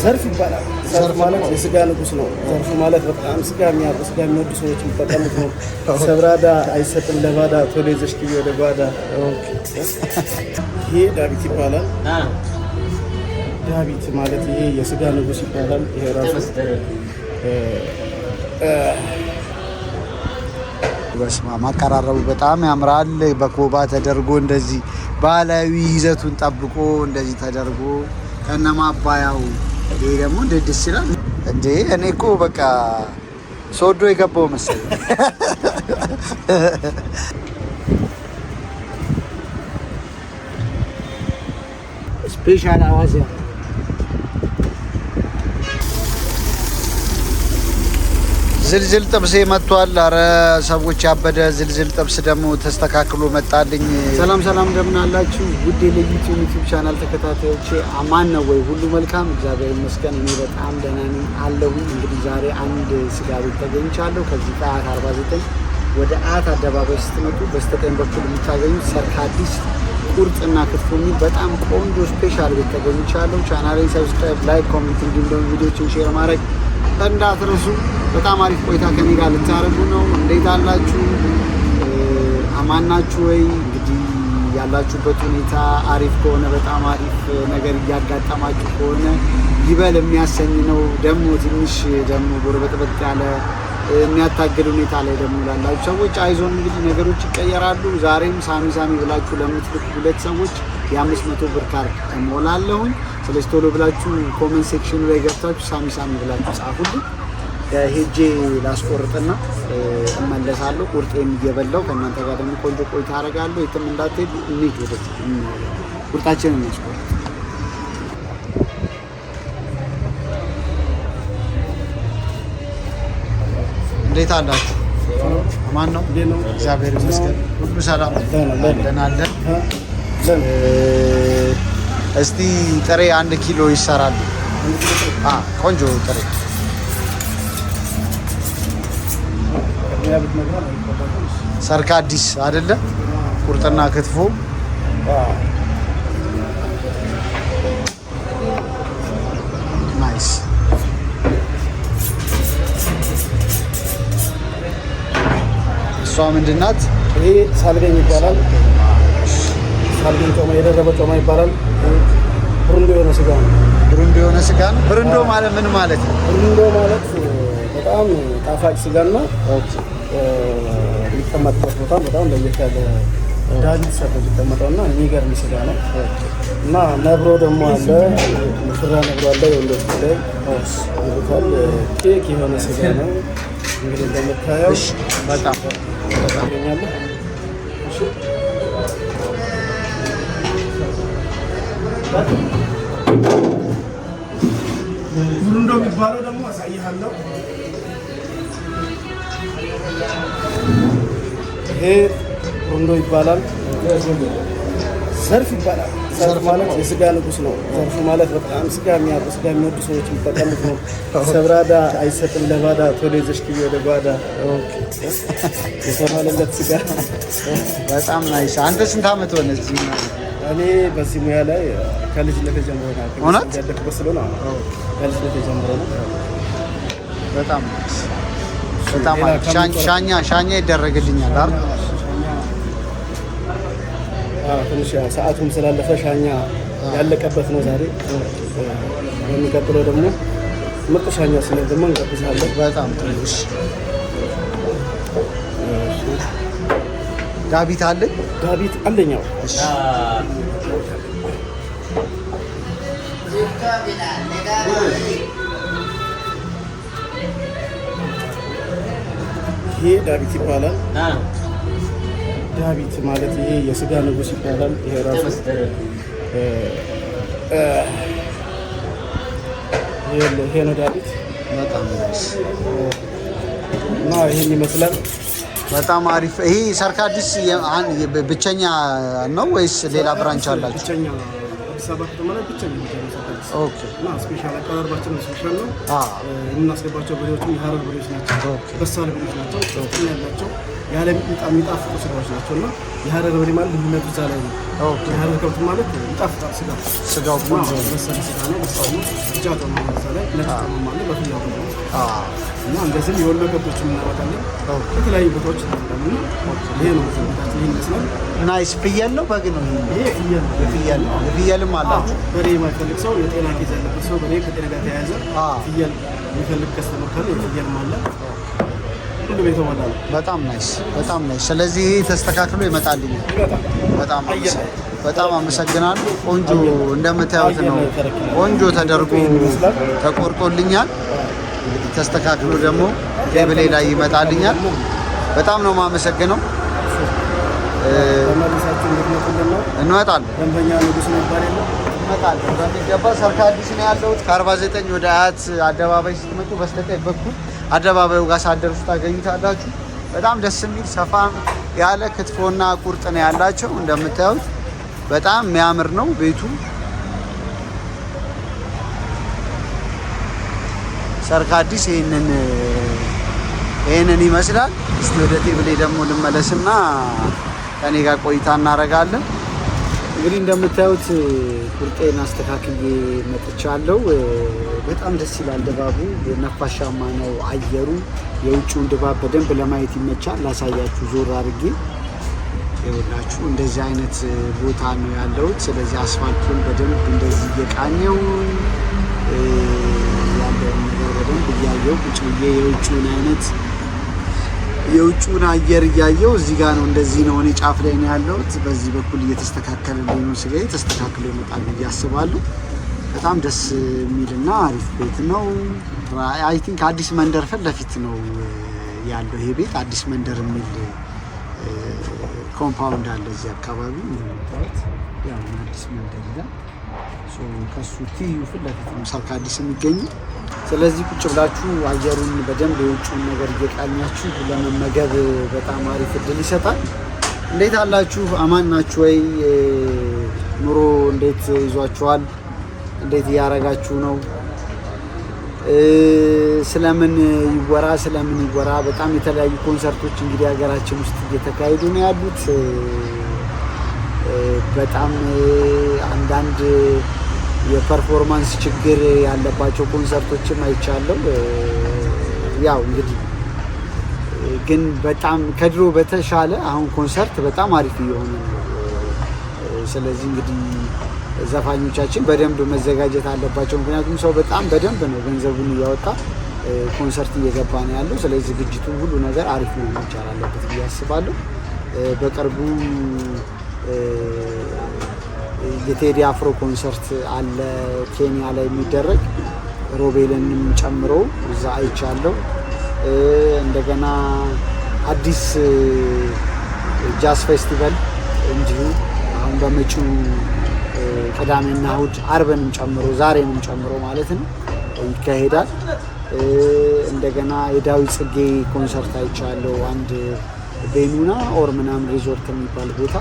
ዘርፍ ይባላል። ዘርፍ ማለት የስጋ ንጉስ ነው። ዘርፍ ማለት በጣም ስጋ የሚወዱ ሰዎች የሚጠቀሙት ነው። ሰብራዳ አይሰጥም ለባዳ ቶሎ ይዘሽ ግቢ ወደ ጓዳ። ይሄ ዳዊት ይባላል። ዳዊት ማለት ይሄ የስጋ ንጉስ ይባላል። ይሄ ራሱ በስማ ማቀራረቡ በጣም ያምራል። በኮባ ተደርጎ እንደዚህ ባህላዊ ይዘቱን ጠብቆ እንደዚህ ተደርጎ ከነማባያው ይሄ ደግሞ እንዴት ደስ ይላል እንዴ! እኔ እኮ በቃ ሶዶ የገባው መሰለኝ። ስፔሻል አዋዜ ዝልዝል ጥብስ መጥቷል። አረ ሰዎች ያበደ ዝልዝል ጥብስ ደግሞ ተስተካክሎ መጣልኝ። ሰላም እንደምን አላችሁ? ውድ የዩቲዩብ ቻናል ተከታታዮቼ አማን ነው ወይ? ሁሉ መልካም እግዚአብሔር ይመስገን። እኔ በጣም ደህና ነኝ አለሁኝ። እንግዲህ ዛሬ አንድ ስጋ ቤት ተገኝቻለሁ። ከዚህ ከአት 49 ወደ አት አደባባይ ስትመጡ በስተቀኝ በኩል የምታገኙት ሰርካዲስ ቁርጥና ክትፎ የሚል በጣም ቆንጆ ስፔሻል ቤት ተገኝቻለሁ። ቻናሌን ሰብስክራይብ፣ ላይክ፣ ኮሜንት እንዲሁም ደግሞ ቪዲዮችን ሼር ማድረግ እንዳትረሱ። በጣም አሪፍ ቆይታ ከኔ ጋር ልታረጉ ነው። እንዴት አላችሁ? አማን ናችሁ ወይ? እንግዲህ ያላችሁበት ሁኔታ አሪፍ ከሆነ በጣም አሪፍ ነገር እያጋጠማችሁ ከሆነ ይበል የሚያሰኝ ነው። ደግሞ ትንሽ ደግሞ ጎረበጥበጥ ያለ የሚያታግል ሁኔታ ላይ ደግሞ ላላችሁ ሰዎች አይዞን፣ እንግዲህ ነገሮች ይቀየራሉ። ዛሬም ሳሚ ብላችሁ ለምትልኩ ሁለት ሰዎች የ500 ብር ካርድ እሞላለሁኝ። ስለዚህ ቶሎ ብላችሁ ኮሜንት ሴክሽኑ ላይ ገብታችሁ ሳሚ ብላችሁ ጻፉልኝ። ሄጄ ላስቆርጥና እመለሳለሁ። ቁርጤን እየበላው ከእናንተ ጋር ደግሞ ቆንጆ ቆይታ አደርጋለሁ። የትም እንዳትሄዱ። እንሂድ ወደ ቁርጣችንን እናስቆርጥ። እንዴት አላችሁ? አማን ነው? እግዚአብሔር ይመስገን ሁሉ ሰላም ደህና አለን። እስቲ ጥሬ 1 ኪሎ ይሰራሉ። ቆንጆ ጥሬ ሰርካዲስ አይደለ? ቁርጥና ክትፎ ናይስ። እሷ ምንድን ናት? ይሄ ሳልገኝ ይባላል። ሳልገኝ ጮማ፣ የደረበ ጮማ ይባላል። ብሩንዶ የሆነ ስጋ ነው። ብሩንዶ ማለት ምን ማለት ነው? ብሩንዶ ማለት በጣም ጣፋጭ ስጋና የሚቀመጥበት ቦታ በጣም ለየት ያለ ዳዊት ሰርቶ የሚቀመጠውና የሚገርም ስጋ ነው። እና ነብሮ ደግሞ አለ፣ ሙሽራ ነብሮ አለ። የወንዶች ላይ ይሉታል። ኬክ የሆነ ስጋ ነው። እንግዲህ እንደምታየው በጣም ያገኛለሁ። ብሩንዶ የሚባለው ደግሞ አሳይሃለሁ። ይሄ ብሩንዶ ይባላል። ዘርፍ ይባላል። ዘርፍ ማለት የስጋ ንጉስ ነው። ዘርፍ ማለት በጣም ስጋ የሚወዱ ሰዎች የሚጠቀሙት ነው። ሰብራዳ አይሰጥም ለባዳ ቶሎ ይዘሽ ግቢ ወደ ጓዳ የተባለለት ስጋ በጣም ናይስ። አንተ ስንት ዓመት ሆነ እዚህ? እኔ በዚህ ሙያ ላይ ከልጅነት ጀምሮ ነው ያደግኩት ስለሆነ ከልጅነት ጀምሮ ነው። በጣም ሻኛ ይደረግልኛል አይደል? ትንሽ ሰዓቱም ስላለፈ ሻኛ ያለቀበት ነው ዛሬ። የሚቀጥለው ደግሞ ምርጥ ሻኛ ሲኖር ደግሞ እንቀጥሳለን። በጣም ትንሽ ዳዊት አለኝ። ዳዊት አለኛው ይሄ ዳዊት ይባላል። ዳዊት ማለት ይሄ የስጋ ንጉስ ይባላል። ይሄ ራሱ ይሄ ነው ዳዊት። በጣም እና ይሄን ይመስላል። በጣም አሪፍ። ይሄ ሰርካዲስ ብቸኛ ነው ወይስ ሌላ ብራንች አላችሁ? ብቸኛ አዲስ አበባ ከተማ ላይ ብቻ ነው የሚሰራው። ኦኬ። እና ስፔሻል አቀራረባችን ስፔሻል ነው። የምናስገባቸው በሬዎችም የሀረር በሬዎች ናቸው። በሳል በሬዎች ናቸው። ጥፍጥና ያላቸው ያለ የሚጣፍጡ ስጋዎች ናቸው። እና የሀረር በሬ ማለት ልዩነቱ እዛ ላይ ነው። የሀረር ከብት ማለት ይጣፍጣል። ስጋው በሳል ስጋ ነው። በሳል ነው። ብቻ ጠማ እዛ ላይ ነጭ ጠማ ማለት በፍያው ነው። እና እንደዚህም የወሎ ከብቶችን እናመጣለን። ከተለያዩ ቦታዎች እናመጣለን። ይሄ ነው ዘመታችን። ይሄን ይመስላል። ናይስ። ፍየል ነው በግ ነው? ይሄ ፍየል ነው። ፍየል ነው። ፍየልም አላችሁ? በሬ የማይፈልግ ሰው፣ የጤና ኬዝ ያለበት ሰው፣ በሬ ከጤና ጋር ተያያዘ ፍየል የሚፈልግ ከስተመር ካለ የፍየልም አለ። ሁሉም የተሟላ ነው። በጣም ናይስ፣ በጣም ናይስ። ስለዚህ ተስተካክሎ ይመጣልኛል። በጣም አመሰግናለሁ። ቆንጆ እንደምታዩት ነው። ቆንጆ ተደርጎ ተቆርጦልኛል። ተስተካክሎ ደግሞ ቴብሌ ላይ ይመጣልኛል። በጣም ነው የማመሰግነው። እንመጣለን። ደንበኛ ንጉስ ነው ይባላል። እንመጣለን በሚገባ። ሰርካ አዲስ ነው ያለሁት። ከ49 ወደ አያት አደባባይ ስትመጡ በስተቀኝ በኩል አደባባዩ ጋር ሳደርሱ ታገኙታላችሁ። በጣም ደስ የሚል ሰፋ ያለ ክትፎና ቁርጥ ነው ያላቸው። እንደምታዩት በጣም የሚያምር ነው ቤቱ። ሰርካ አዲስ ይሄንን ይመስላል። እስቲ ወደ ቴብሌ ደግሞ ልመለስና ከኔ ጋር ቆይታ እናደርጋለን። እንግዲህ እንደምታዩት ቁርጤን አስተካክዬ መጥቻለሁ። በጣም ደስ ይላል ድባቡ። ነፋሻማ ነው አየሩ። የውጭውን ድባብ በደንብ ለማየት ይመቻል። ላሳያችሁ ዞር አድርጌ ይኸውላችሁ። እንደዚህ አይነት ቦታ ነው ያለሁት። ስለዚህ አስፋልቱን በደንብ እንደዚህ እየቃኘው ያለውን ነገር በደንብ እያየው ቁጭ ብዬ የውጭውን አየር እያየው እዚህ ጋር ነው። እንደዚህ ነው። እኔ ጫፍ ላይ ነው ያለሁት። በዚህ በኩል እየተስተካከለልኝ ነው። ስጋዬ ተስተካክሎ ይመጣል ብዬ አስባለሁ። በጣም ደስ የሚልና አሪፍ ቤት ነው። አይ ቲንክ አዲስ መንደር ፊት ለፊት ነው ያለው ይሄ ቤት። አዲስ መንደር የሚል ኮምፓውንድ አለ እዚህ አካባቢ እንደምታዩት። ያው አዲስ መንደር ይላል። ከሱ ትይዩ ፊት ለፊት ነው ሰርካ አዲስ የሚገኘው። ስለዚህ ቁጭ ብላችሁ አየሩን በደንብ የውጭውን ነገር እየቃኛችሁ ለመመገብ በጣም አሪፍ እድል ይሰጣል። እንዴት አላችሁ? አማን ናችሁ ወይ? ኑሮ እንዴት ይዟችኋል? እንዴት እያረጋችሁ ነው? ስለምን ይወራ? በጣም የተለያዩ ኮንሰርቶች እንግዲህ ሀገራችን ውስጥ እየተካሄዱ ነው ያሉት። በጣም አንዳንድ የፐርፎርማንስ ችግር ያለባቸው ኮንሰርቶችም አይቻለሁ። ያው እንግዲህ ግን በጣም ከድሮ በተሻለ አሁን ኮንሰርት በጣም አሪፍ እየሆነ ነው። ስለዚህ እንግዲህ ዘፋኞቻችን በደንብ መዘጋጀት አለባቸው። ምክንያቱም ሰው በጣም በደንብ ነው ገንዘቡን እያወጣ ኮንሰርት እየገባ ነው ያለው። ስለዚህ ዝግጅቱ ሁሉ ነገር አሪፍ መሆን መቻል አለበት ብዬ አስባለሁ። በቅርቡ የቴዲ አፍሮ ኮንሰርት አለ ኬንያ ላይ የሚደረግ ሮቤልንም ጨምሮ እዛ አይቻለሁ። እንደገና አዲስ ጃዝ ፌስቲቫል እንዲሁ አሁን በመጪው ቅዳሜና እሑድ አርብንም ጨምሮ ዛሬንም ጨምሮ ማለት ነው ይካሄዳል። እንደገና የዳዊት ጽጌ ኮንሰርት አይቻለሁ አንድ ቤኑና ኦር ምናምን ሪዞርት የሚባል ቦታ።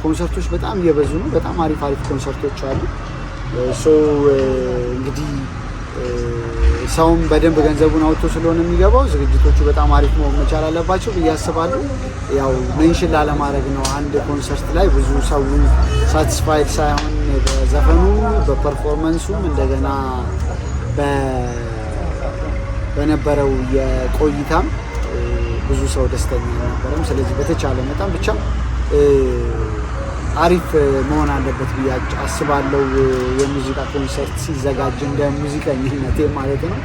ኮንሰርቶች በጣም እየበዙ ነው። በጣም አሪፍ ኮንሰርቶች አሉ። እንግዲህ ሰውም በደንብ ገንዘቡን አውጥቶ ስለሆነ የሚገባው ዝግጅቶቹ በጣም አሪፍ መሆን መቻል አለባቸው ብዬ አስባለሁ። ያው ሜንሽን ላለማድረግ ነው። አንድ ኮንሰርት ላይ ብዙ ሰውን ሳቲስፋይድ ሳይሆን በዘፈኑ በፐርፎርመንሱም እንደገና በነበረው የቆይታም ብዙ ሰው ደስተኛ አልነበረም። ስለዚህ በተቻለ መጠን ብቻ አሪፍ መሆን አለበት ብዬ አስባለሁ። የሙዚቃ ኮንሰርት ሲዘጋጅ እንደ ሙዚቀኝነቴ ማለት ነው።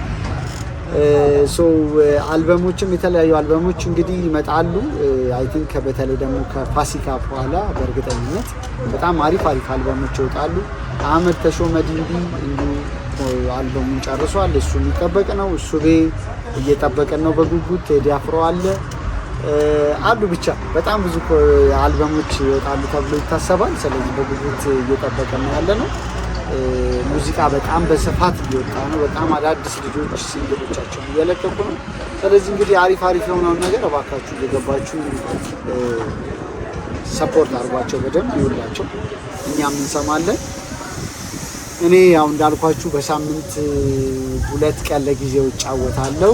አልበሞችም የተለያዩ አልበሞች እንግዲህ ይመጣሉ። አይ ቲንክ በተለይ ደግሞ ከፋሲካ በኋላ በእርግጠኝነት በጣም አሪፍ አልበሞች ይወጣሉ። አህመድ ተሾመ ዲንዲ እንዲሁ አልበሙን ጨርሷል። እሱ የሚጠበቅ ነው። እሱ እየጠበቀን ነው በጉጉት። ቴዲ አፍሮ አሉ ብቻ በጣም ብዙ አልበሞች ይወጣሉ ተብሎ ይታሰባል። ስለዚህ በጉጉት እየጠበቀን ነው ያለ ነው። ሙዚቃ በጣም በስፋት እየወጣ ነው። በጣም አዳዲስ ልጆች ሲንግሎቻቸውን እየለቀቁ ነው። ስለዚህ እንግዲህ አሪፍ የሆነውን ነገር እባካችሁ እየገባችሁ ሰፖርት አድርጓቸው፣ በደንብ ይውላቸው፣ እኛም እንሰማለን። እኔ ያው እንዳልኳችሁ በሳምንት 2 ቀን ለጊዜው እጫወታለሁ።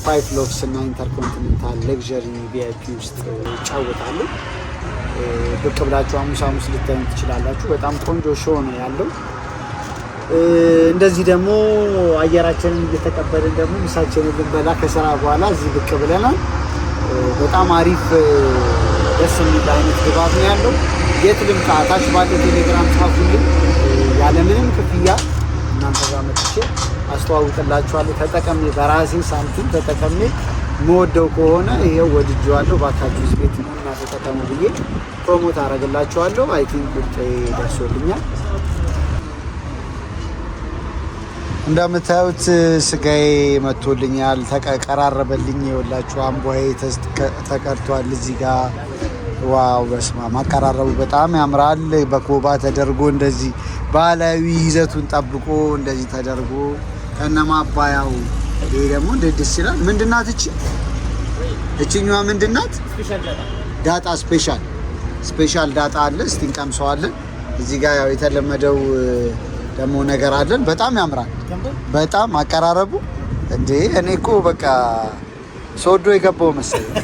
ፋይቭ ሎቭስ እና ኢንተርኮንቲኔንታል ሌክዠሪ ቪአይፒ ውስጥ እጫወታለሁ። ብቅ ብላችሁ ሐሙስ ልታዩን ትችላላችሁ። በጣም ቆንጆ ሾው ነው ያለው። እንደዚህ ደግሞ አየራችንን እየተቀበልን ደግሞ ምሳችንን ልንበላ ከስራ በኋላ እዚህ ብቅ ብለናል። በጣም አሪፍ ደስ የሚል አይነት ድባብ ነው ያለው። የት ልምጣ? ታች ባለ ቴሌግራም ጻፉልኝ። ያለምንም ክፍያ እናንተ ጋር መጥቼ አስተዋውቅላችኋለሁ። ተጠቀሜ በራሴ ሳንቲም ተጠቀሜ መወደው ከሆነ ይሄው ወድጄዋለሁ፣ ባካችሁ እዚህ ቤት እና ተጠቀሙ ብዬ ፕሮሞት አደርግላችኋለሁ። አይ ቲንክ ቁርጥ ደርሶልኛል። እንደምታዩት ስጋዬ መጥቶልኛል፣ ተቀራረበልኝ። ይኸውላችሁ አምቦዬ ተቀርቷል እዚህ ጋር። ዋው በስማ ማቀራረቡ በጣም ያምራል። በኮባ ተደርጎ እንደዚህ ባህላዊ ይዘቱን ጠብቆ እንደዚህ ተደርጎ ከነማባያው። ይሄ ደግሞ እንዴት ደስ ይላል። ምንድናት እቺ? እቺኛዋ ምንድናት? ዳጣ ስፔሻል ዳጣ አለ። እስቲ እንቀምሰዋለን። እዚህ ጋር ያው የተለመደው ደግሞ ነገር አለን። በጣም ያምራል። በጣም አቀራረቡ እንዴ! እኔ እኮ በቃ ሶዶ የገባው መሰለኝ።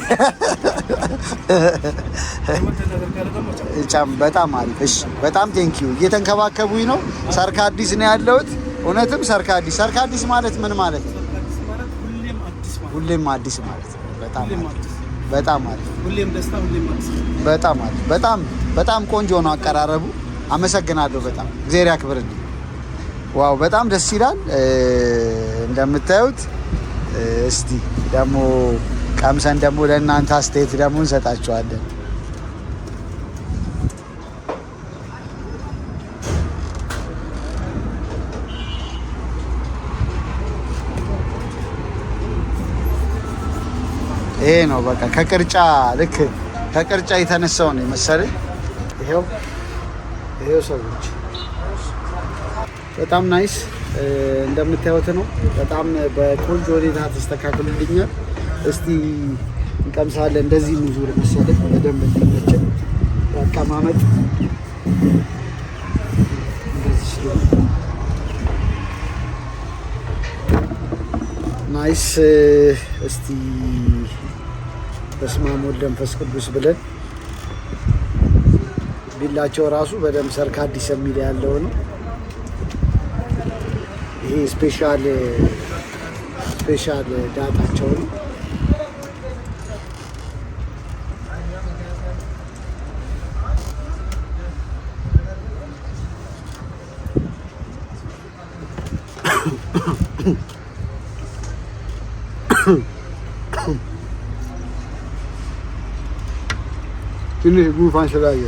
በጣም አሪፍ። እሺ፣ በጣም ቴንኪዩ። እየተንከባከቡኝ ነው። ሰርክ አዲስ ነው ያለሁት። እውነትም ሰርክ አዲስ ማለት ምን ማለት ነው? ሁሌም አዲስ ማለት ነው። በጣም አሪፍ። ሁሌም ደስታ፣ ሁሌም አዲስ። በጣም ቆንጆ ነው አቀራረቡ። አመሰግናለሁ በጣም እግዚአብሔር ያክብርልኝ። ዋው በጣም ደስ ይላል። እንደምታዩት እስቲ ደግሞ ቀምሰን ደግሞ ለእናንተ አስተያየት ደግሞ እንሰጣችኋለን። ይሄ ነው በቃ ልክ ከቅርጫ የተነሳው ነው መሰለኝ። ይሄው ሰዎች በጣም ናይስ እንደምታዩት ነው። በጣም በቆንጆ ሁኔታ ተስተካክሎልኛል። እስቲ እንቀምሳለን። እንደዚህ ዙር መሰለኝ በደንብ እንዲመቸን አቀማመጥ እንደዚህ ሲሆን ናይስ። እስቲ በስመ አብ ወወልድ ወመንፈስ ቅዱስ ብለን ቢላቸው ራሱ በደንብ ሰርክ አዲስ የሚል ያለው ነው። ይሄ ስፔሻል ዳጣቸው ነው። ትንሽ ጉንፋን ስላየ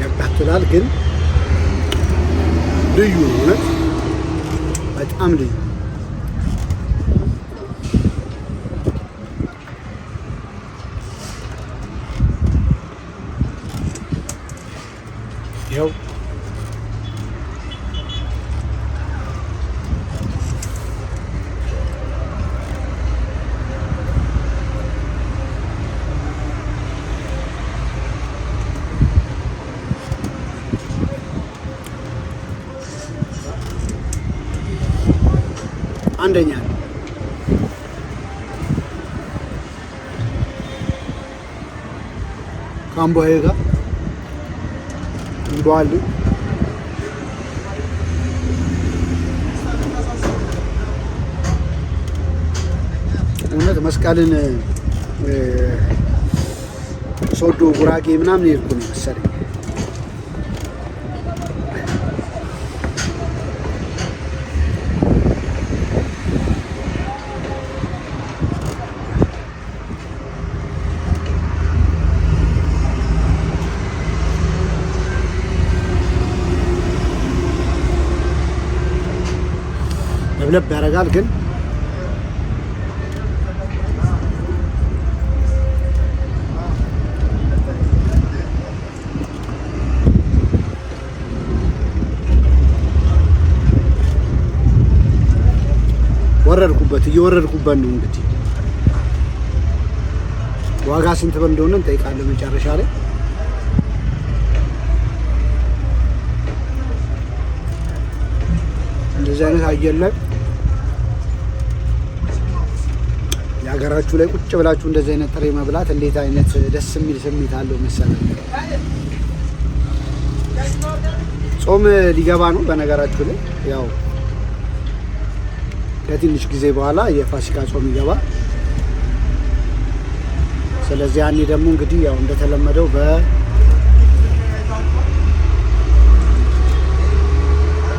ያቃጥላል፣ ግን ልዩ ነው። እውነት በጣም ልዩ። ይኸው አንደኛ ከአምቦዬ ጋር እንበዋል። እውነት መስቀልን ሶዶ ጉራጌ ምናምን ይልኩ ነው መሰለኝ። ለብ ያደርጋል፣ ግን እየወረድኩበት ነው እንግዲህ ዋጋ ስንት ብር እንደሆነ እንጠይቃለን መጨረሻ ላይ። እንደዚህ አይነት አየር ላይ የሀገራችሁ ላይ ቁጭ ብላችሁ እንደዚህ አይነት ጥሬ መብላት እንዴት አይነት ደስ የሚል ስሜት አለው መሰለኝ። ጾም ሊገባ ነው በነገራችሁ ላይ ያው ከትንሽ ጊዜ በኋላ የፋሲካ ጾም ይገባል። ስለዚህ ያኔ ደግሞ እንግዲህ ያው እንደተለመደው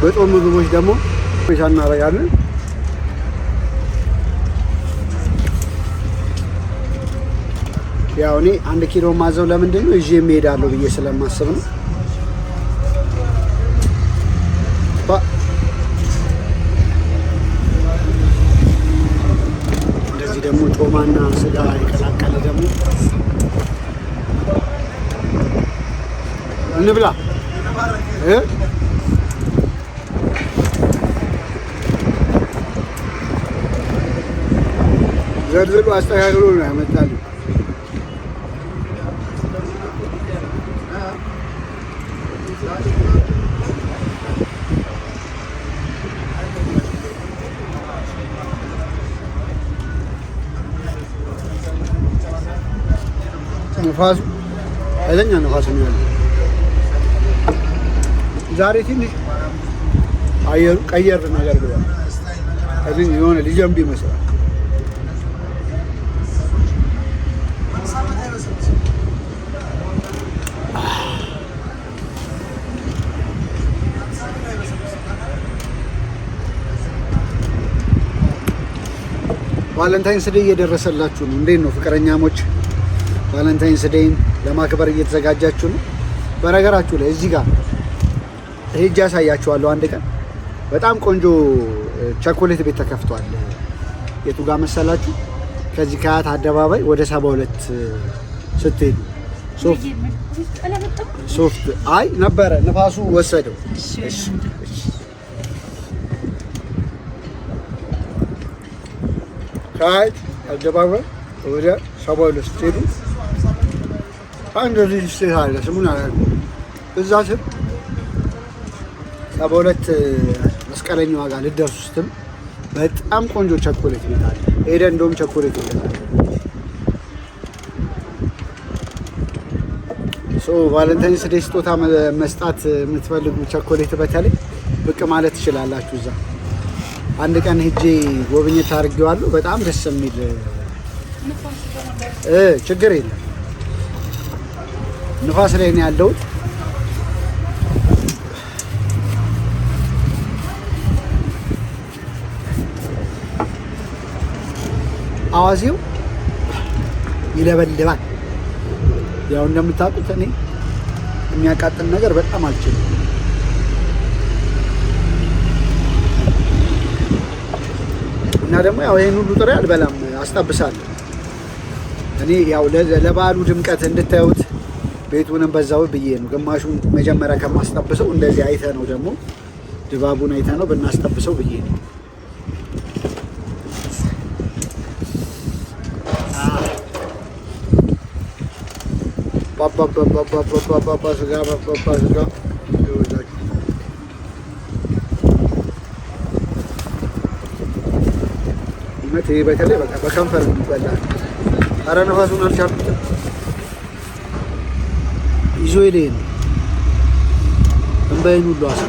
በጾም ምግቦች ደግሞ ሻ እናደርጋለን። ያው እኔ 1 ኪሎ ማዘው ለምንድን ነው ይዤ እሄዳለሁ ብዬ ስለማስብ ነው። እንደዚህ ደግሞ ጮማና ስጋ የቀላቀለ ደግሞ እንብላ። ዘርዝሩ አስተካክሎ ነው ያመጣልኝ። ነፋሱ ኃይለኛ ነፋስ ነው ያለው ዛሬ። ትንሽ አየሩ ቀየር ነገር ብሏል። አይደል የሆነ ሊጀምብ ይመስላል። ቫለንታይንስ ዴይ እየደረሰላችሁ ነው። እንዴት ነው ፍቅረኛሞች? ቫለንታይንስ ዴይን ለማክበር እየተዘጋጃችሁ ነው? በነገራችሁ ላይ እዚህ ጋር ሄጄ ያሳያችኋለሁ አንድ ቀን። በጣም ቆንጆ ቸኮሌት ቤት ተከፍቷል። የቱ ጋር መሰላችሁ? ከዚህ ከአያት አደባባይ ወደ 72 ስትሄዱ ሶፍት አይ ነበረ ንፋሱ ወሰደው። ከአያት አደባባይ ወደ 72 ስትሄዱ አንድ ልጅ ስቴት አለ፣ ስሙን አላውቅም። እዛ ስር 72 መስቀለኛዋ ጋር ልደርሱ ስትል በጣም ቆንጆ ቸኮሌት ቤት አለ። ሄደን እንደውም ቸኮሌት ይገዛል። ቫለንታይንስ ዴይ ስጦታ መስጣት የምትፈልጉ ቸኮሌት በተለይ ብቅ ማለት ትችላላችሁ። እዛ አንድ ቀን ሄጄ ጎብኝት አድርጌዋለሁ። በጣም ደስ የሚል ችግር የለም። ንፋስ ላይ ነው ያለሁት። አዋዜው ይለበልባል። ያው እንደምታውቁት እኔ የሚያቃጥል ነገር በጣም አልችልም። እና ደግሞ ያው ይሄን ሁሉ ጥሬ አልበላም፣ አስጠብሳለሁ። እኔ ያው ለበዓሉ ድምቀት እንድታዩት ቤቱንም በዛው ብዬ ነው። ግማሹን መጀመሪያ ከማስጠብሰው እንደዚህ አይተ ነው ደግሞ ድባቡን አይተ ነው ብናስጠብሰው ብዬ ነው። ባባ ስጋ እውነት ይሄ በተለይ በቃ በከንፈር ይበላል። ኧረ ነፋሱን አልቻልኩትም። ይዞ ሄደ ነው እንባዬን ሁሉ አስነ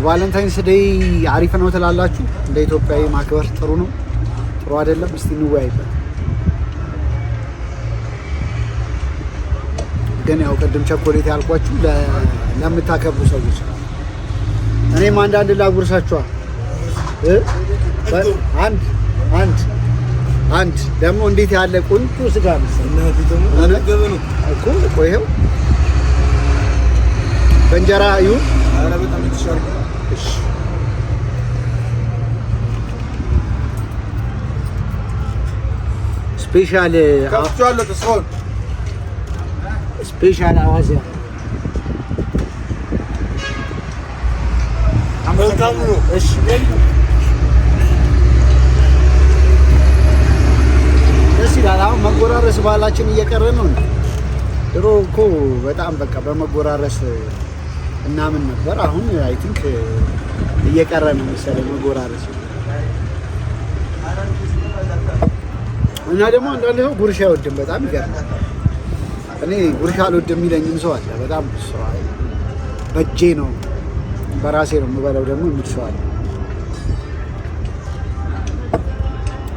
ቫለንታይንስ ዴይ አሪፍ ነው ትላላችሁ? እንደ ኢትዮጵያዊ ማክበር ጥሩ ነው ጥሩ አይደለም? እስቲ እንወያይበት። ግን ያው ቅድም ቸኮሌት ያልኳችሁ ለምታከብሩ ሰዎች እኔም አንዳንድ ላጉርሳችኋል። አንድ ደግሞ እንዴት ያለ ቆንጆ ስጋ መሰለህ እኮ ይኸው በእንጀራ ይሁን። ኧረ በጣም የተሻለ እሺ ስፔሻል ከፍቻለሁ። ተስፋውን ስፔሻል አዋዜ መልካም ነው። እሺ ደስ ይላል። አሁን መጎራረስ ባህላችን እየቀረ ነው። ድሮ እኮ በጣም በቃ በመጎራረስ እናምን ነበር። አሁን አይ ቲንክ እየቀረ ነው መሰለኝ መጎራረስ። እና ደግሞ አንዳንድ ሰው ጉርሻ አይወድም። በጣም ይገርማል። እኔ ጉርሻ አልወድም የሚለኝም ሰው አለ። በጣም ሰው አለ። በእጄ ነው በራሴ ነው የምበላው ደግሞ የሚል ሰው አለ።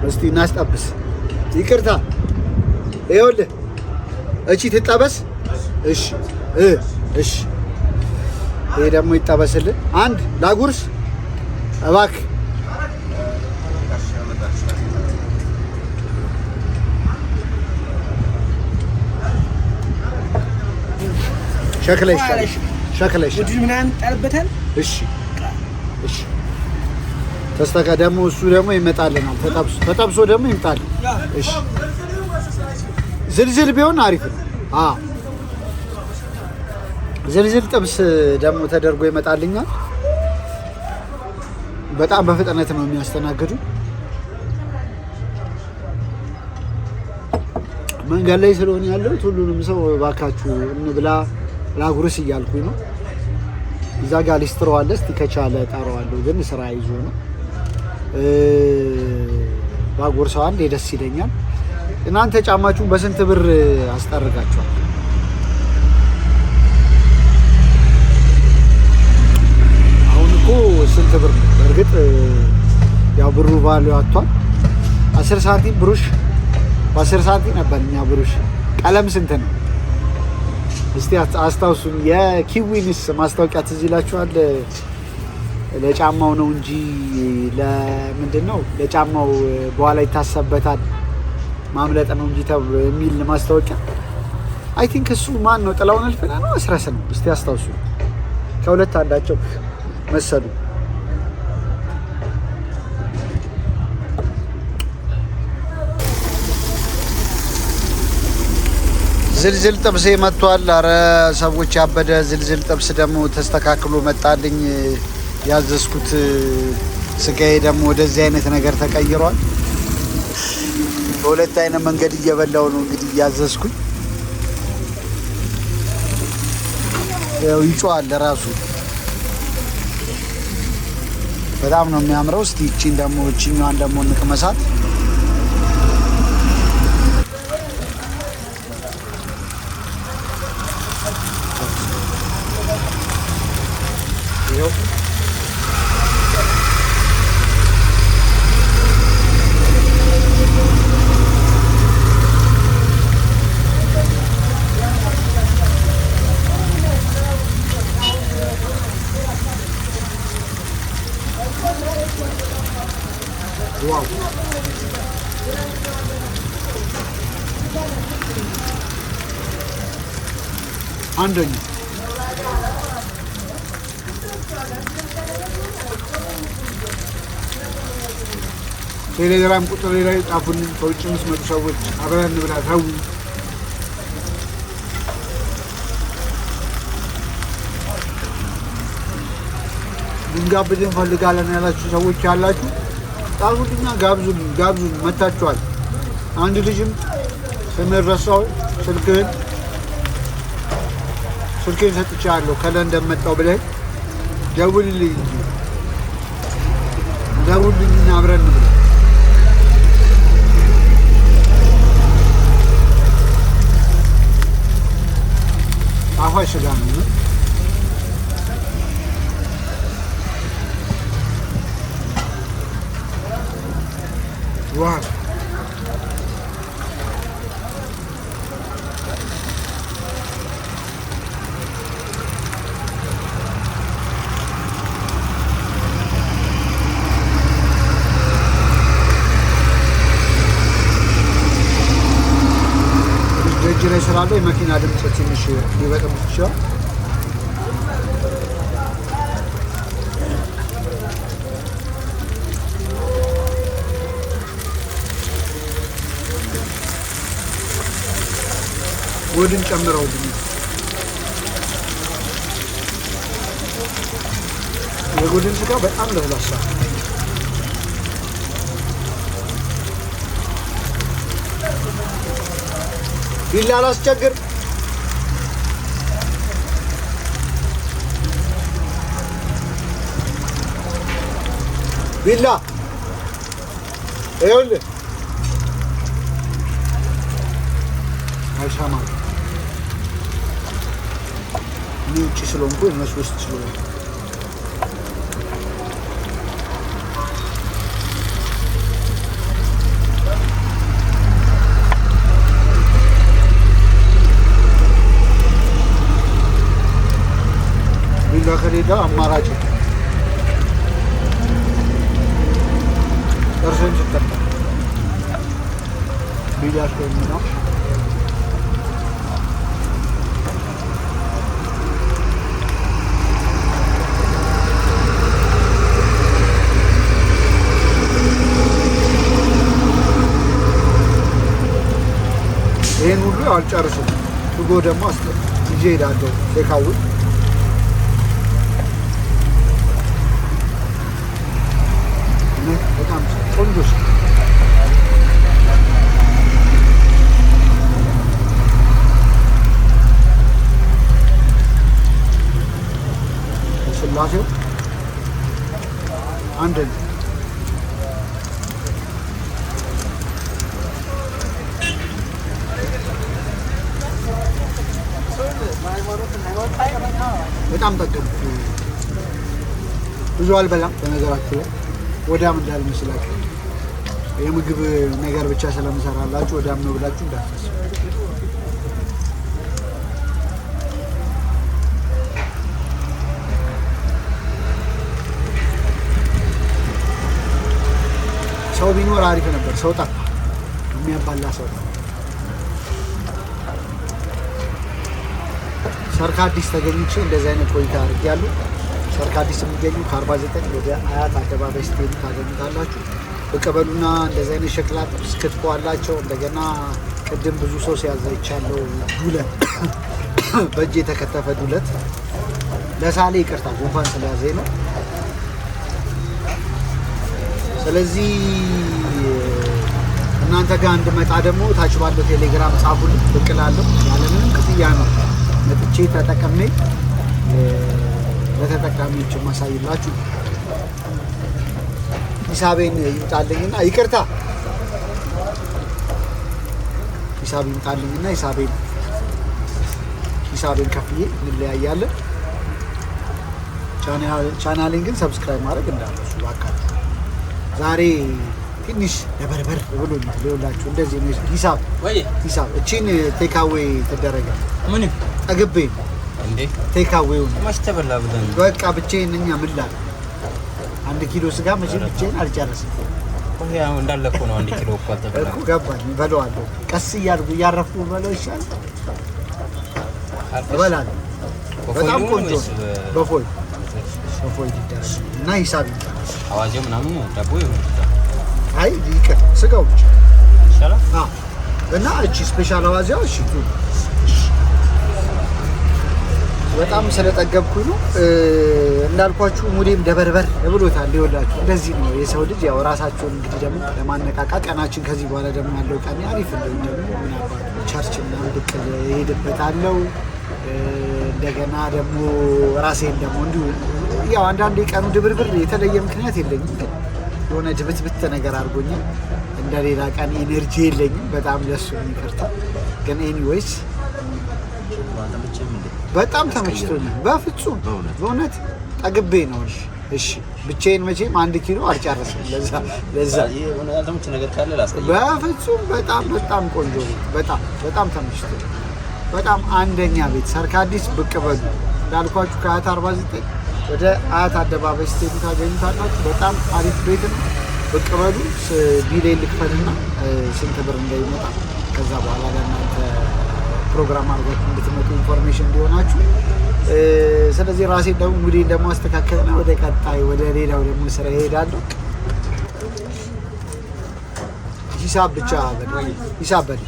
እስቲ እናስጠብስ። ይቅርታ ይኸውልህ እቺ ትጠበስ። እሺ እሺ ይሄ ደግሞ ይጠበስልን። አንድ ላጉርስ እባክህ። ሸክለሽ ሸክለሽ ወዲህ ምናምን ጠርበታል። እሺ እሺ ተስተካ ደግሞ እሱ ደግሞ ይመጣልናል። ተጠብሶ ደግሞ ይምጣል። እሺ ዝልዝል ቢሆን አሪፍ ነው። ዝልዝል ጥብስ ደግሞ ተደርጎ ይመጣልኛል። በጣም በፍጥነት ነው የሚያስተናግዱ። መንገድ ላይ ስለሆነ ያለሁት ሁሉንም ሰው እባካችሁ እንብላ ላጉርስ እያልኩኝ ነው። እዛ ጋር ሊስትሮ አለ። እስቲ ከቻለ እጠራዋለሁ፣ ግን ስራ ይዞ ነው። ባጎርሰው አንዴ ደስ ይለኛል። እናንተ ጫማችሁን በስንት ብር አስጠርጋችኋል? አሁን እኮ ስንት ብር ነው? በእርግጥ ያው ብሩ ቫልዩ አጥቷል። 10 ሳንቲም ብሩሽ በ10 ሳንቲም ነበር እኛ ብሩሽ። ቀለም ስንት ነው? እስቲ አስታውሱኝ። የኪዊንስ ማስታወቂያ ትዝ ይላችኋል? ለጫማው ነው እንጂ ለምንድን ነው ለጫማው በኋላ ይታሰብበታል ማምለጥ ነው እንጂ የሚል ማስታወቂያ። አይ ቲንክ እሱ ማን ነው? ጥላውን እልፍነ ነው አስረስ ነው? እስቲ አስታውሱ። ከሁለት አንዳቸው መሰሉ። ዝልዝል ጥብሴ መጥቷል። አረ ሰዎች ያበደ ዝልዝል ጥብስ ደግሞ ተስተካክሎ መጣልኝ። ያዘዝኩት ስጋዬ ደግሞ ወደዚህ አይነት ነገር ተቀይሯል። በሁለት አይነት መንገድ እየበላው ነው እንግዲህ እያዘዝኩኝ። ያው ይጮሃል ለራሱ በጣም ነው የሚያምረው። እስቲ እቺን ደግሞ እቺኛዋን ደግሞ እንቅመሳት። ይኸው ዋው አንደኛ ቴሌግራም ቁጥር ላይ ጻፉልኝ። ከውጭ የምትመጡ ሰዎች አብረን እንብላ ተው። ልንጋብዝ እንፈልጋለን ያላችሁ ሰዎች ያላችሁ ጻፉልኝና ጋብዙን መታችኋል። አንድ ልጅም ስንረሳው ስልክህን ሰጥቻለሁ ከለንደን መጣሁ ብለህ ደውልልኝ ደውልልኝና አብረን እንብላ። ጣፋጭ ስጋ ነው። ዋው ደጅ ላይ ስላለ የመኪና ድምፅ ትንሽ ሊበጠብጥ ይችላል። ጎድን ጨምረውልኝ የጎድን ስጋ በጣም ለስላሳ ቢላ አላስቸግር ቢላ ይኸውልህ አይሻማ እኔ ውጭ ስለሆንኩ እነሱ ውስጥ ስለሆንኩ ቢላ ከሌላ አማራጭ እርሱን ሲጠጣ ቢላሽ ነው ይሄን ሁሉ አልጨርስም። ፍጎ ደግሞ ይዤ እሄዳለሁ። ቴካዊ በጣም ቆንጆ ስላሴው አንደኛ በጣም ጠቀምኩ። ብዙ አልበላም በነገራችሁ ላይ ወዳም እንዳልመስላችሁ የምግብ ነገር ብቻ ስለምሰራላችሁ ወዳም ነው ብላችሁ እንዳትፈሱ። ሰው ቢኖር አሪፍ ነበር። ሰው ጠፋ። የሚያባላ ሰው ነው። ሰርክ አዲስ ተገኝቼ እንደዚህ አይነት ቆይታ አድርጌያለሁ። ሰርክ አዲስ የሚገኙ ከ49 ወደ አያት አደባባይ ስትሄዱ ታገኙታላችሁ። ብቅ በሉና እንደዚህ አይነት ሸክላ ጥብስ ክትፎ አላቸው። እንደገና ቅድም ብዙ ሰው ሲያዘይቻለው ዱለት በእጅ የተከተፈ ዱለት ለሳሌ ይቅርታ ጉንፋን ስለያዘኝ ነው። ስለዚህ እናንተ ጋር እንድመጣ ደግሞ ታች ባለው ቴሌግራም ጻፉልኝ። ብቅ እላለሁ። ያለምንም ክፍያ ነው መጥቼ ተጠቅሜ ለተጠቃሚዎች ማሳይላችሁ። ሂሳቤን ይምጣልኝና ይቅርታ ሂሳብ ይምጣልኝና ሂሳቤን ከፍዬ እንለያያለን። ቻናሌን ግን ሰብስክራይብ ማድረግ እንዳትረሱ እባካችሁ። ዛሬ ትንሽ ለበርበር ብሎኛል። ይኸውላችሁ እንደዚህ ነው ሂሳብ እቺን ቴካዌ ተደረገ። ምን ጠግቤ እንዴ ቴካዌው ማስተበላ ብለን በቃ ብቻዬን እኛ ምን ላል 1 ኪሎ ስጋ መቼ ብቻዬን አልጨረስም። ያው እንዳለ እኮ ነው 1 ኪሎ እኮ አልተበላ እኮ ገባኝ። በለዋለሁ ቀስ እያልኩ እያረፍኩ በለው ይሻል እበላለሁ። በጣም ቆንጆ በፎይ ይደረግ እና ሂሳብ ይደረግ። አዋዜ ምናምን ዳቦ ይሁን አይ ይቀር ስጋው ብቻ ይሻላል። አዎ እና እቺ ስፔሻል አዋዜው እሺ በጣም ስለጠገብኩኝ ነው እንዳልኳችሁ። ሙዴም ደበርበር ብሎታል። ይኸውላችሁ እንደዚህ ነው የሰው ልጅ። ያው ራሳቸውን እንግዲህ ደግሞ ለማነቃቃት ቀናችን ከዚህ በኋላ ደግሞ ያለው ቀን አሪፍ እንደው ደግሞ ምናልባት ቸርች እና ብቅ እሄድበታለሁ። እንደገና ደግሞ ራሴን ደግሞ እንዲሁ ያው አንዳንዴ ቀኑ ድብርብር የተለየ ምክንያት የለኝም፣ ግን የሆነ ድብትብት ነገር አድርጎኛል። እንደሌላ ቀን ኤነርጂ የለኝም። በጣም ለሱ ይቅርታ። ግን ኤኒዌይስ በጣም ተመችቶኛል። በፍጹም በእውነት ጠግቤ ነው። እሺ ብቻዬን መቼም 1 ኪሎ አልጨረስም። ለዛ ያልተመቸ ነገር ካለ ላሳየው። በፍጹም በጣም ቆንጆ ቤት፣ በጣም ተመችቶኛል። በጣም አንደኛ ቤት ሰርክ አዲስ ብቅ በሉ እንዳልኳችሁ ከአያት 49 ወደ አያት አደባባይ ስትሄዱ ታገኙታላችሁ። በጣም አሪፍ ቤት ነው። ብቅ በሉ። ቢሌን ልክፈልና ስንት ብር እንደሚመጣ ከዛ በኋላ ለእናንተ ፕሮግራም አድርጋችሁ እንድትመጡ ኢንፎርሜሽን እንዲሆናችሁ። ስለዚህ ራሴን ደግሞ ሙዴን ደግሞ አስተካከልና ወደ ቀጣይ ወደ ሌላው ደግሞ ስራ እሄዳለሁ። ሂሳብ ብቻ ሂሳብ በል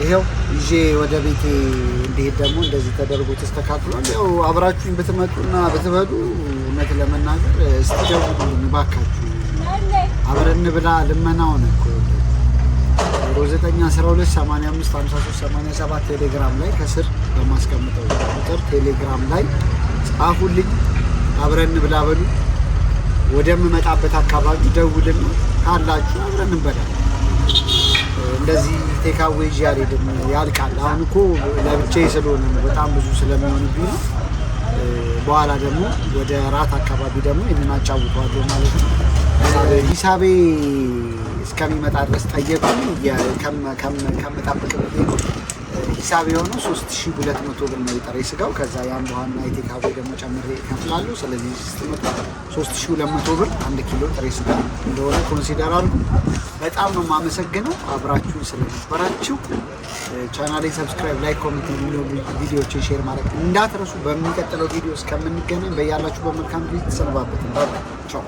ይሄው ይዤ ወደ ቤቴ እንድሄድ ደግሞ እንደዚህ ተደርጎ ተስተካክሏል። ያው አብራችሁኝ ብትመጡና ብትበሉ እውነት ለመናገር እስቲ ደውሉልኝ እባካችሁ፣ አብረን ብላ ልመና ሆነ እኮ 0912855387 ቴሌግራም ላይ ከስር በማስቀምጠው ቁጥር ቴሌግራም ላይ ጻፉልኝ። አብረን ብላ በሉ። ወደምመጣበት አካባቢ ደውልና ካላችሁ አብረን እንበላለን። እንደዚህ ቴካዌ ይዤ አልሄድም፣ ያልቃል። አሁን እኮ ለብቻዬ ስለሆነ በጣም ብዙ ስለሚሆንብኝ ነው። በኋላ ደግሞ ወደ ራት አካባቢ ደግሞ ይህንን አጫውተዋለሁ ማለት ነው። ሂሳቤ እስከሚመጣ ድረስ ጠየቁኝ። ከምጠብቅ ሂሳብ የሆነው 3200 ብር ነው የጥሬ ስጋው። ከዛ ያን በኋላ የቴካዌ ደግሞ ጨምሬ እከፍላለሁ። ስለዚህ 3200 ብር 1 ኪሎ ጥሬ ስጋ እንደሆነ ኮንሲደር አድርጉ። በጣም ነው የማመሰግነው አብራችሁን ስለነበራችሁ። ቻናሌን ሰብስክራይብ፣ ላይክ፣ ኮሜንት ቪዲዮዎችን ሼር ማድረግ እንዳትረሱ። በሚቀጥለው ቪዲዮ እስከምንገናኝ በያላችሁ በመልካም ጊዜ ተሰነባበትን። ቻው።